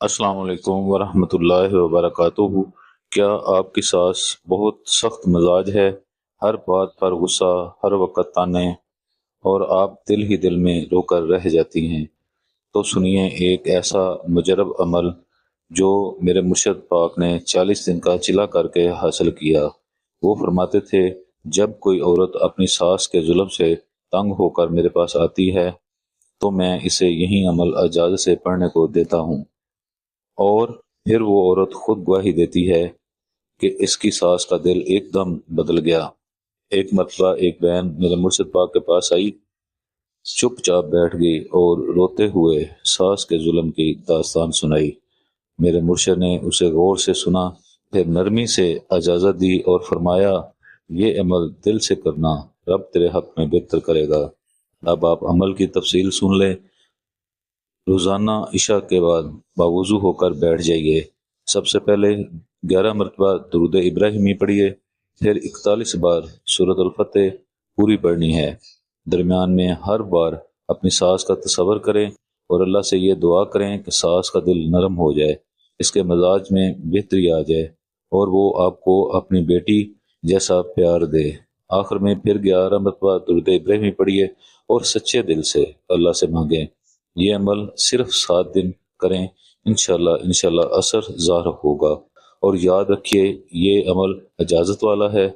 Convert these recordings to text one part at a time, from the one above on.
السلام علیکم ورحمۃ اللہ وبرکاتہ۔ کیا آپ کی ساس بہت سخت مزاج ہے؟ ہر بات پر غصہ، ہر وقت تانے، اور آپ دل ہی دل میں رو کر رہ جاتی ہیں؟ تو سنیے ایک ایسا مجرب عمل جو میرے مرشد پاک نے 40 دن کا چلا کر کے حاصل کیا۔ وہ فرماتے تھے، جب کوئی عورت اپنی ساس کے ظلم سے تنگ ہو کر میرے پاس آتی ہے تو میں اسے یہی عمل اجازت سے پڑھنے کو دیتا ہوں، اور پھر وہ عورت خود گواہی دیتی ہے کہ اس کی ساس کا دل ایک دم بدل گیا۔ ایک مرتبہ ایک بہن میرے مرشد پاک کے پاس آئی، چپ چاپ بیٹھ گئی اور روتے ہوئے ساس کے ظلم کی داستان سنائی۔ میرے مرشد نے اسے غور سے سنا، پھر نرمی سے اجازت دی اور فرمایا، یہ عمل دل سے کرنا رب تیرے حق میں بہتر کرے گا۔ اب آپ عمل کی تفصیل سن لیں۔ روزانہ عشاء کے بعد باوضو ہو کر بیٹھ جائیے۔ سب سے پہلے 11 مرتبہ درود ابراہیمی پڑھیے، پھر 41 بار سورۃ الفتح پوری پڑھنی ہے۔ درمیان میں ہر بار اپنی ساس کا تصور کریں اور اللہ سے یہ دعا کریں کہ ساس کا دل نرم ہو جائے، اس کے مزاج میں بہتری آ جائے اور وہ آپ کو اپنی بیٹی جیسا پیار دے۔ آخر میں پھر 11 مرتبہ درود ابراہیمی پڑھیے اور سچے دل سے اللہ سے مانگیں۔ یہ عمل صرف 7 دن کریں، انشاءاللہ اثر ظاہر ہوگا۔ اور یاد رکھیے، یہ عمل اجازت والا ہے۔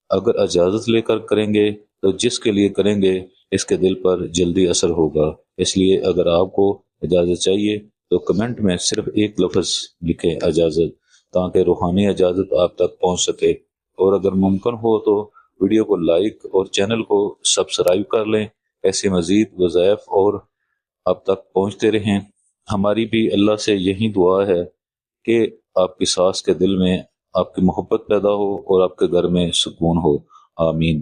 اگر اجازت لے کر کریں گے تو جس کے لیے کریں گے اس کے دل پر جلدی اثر ہوگا۔ اس لیے اگر آپ کو اجازت چاہیے تو کمنٹ میں صرف ایک لفظ لکھیں، اجازت، تاکہ روحانی اجازت آپ تک پہنچ سکے۔ اور اگر ممکن ہو تو ویڈیو کو لائک اور چینل کو سبسکرائب کر لیں۔ ایسے مزید وظائف اور آپ تک پہنچتے رہیں۔ ہماری بھی اللہ سے یہی دعا ہے کہ آپ کی ساس کے دل میں آپ کی محبت پیدا ہو اور آپ کے گھر میں سکون ہو۔ آمین۔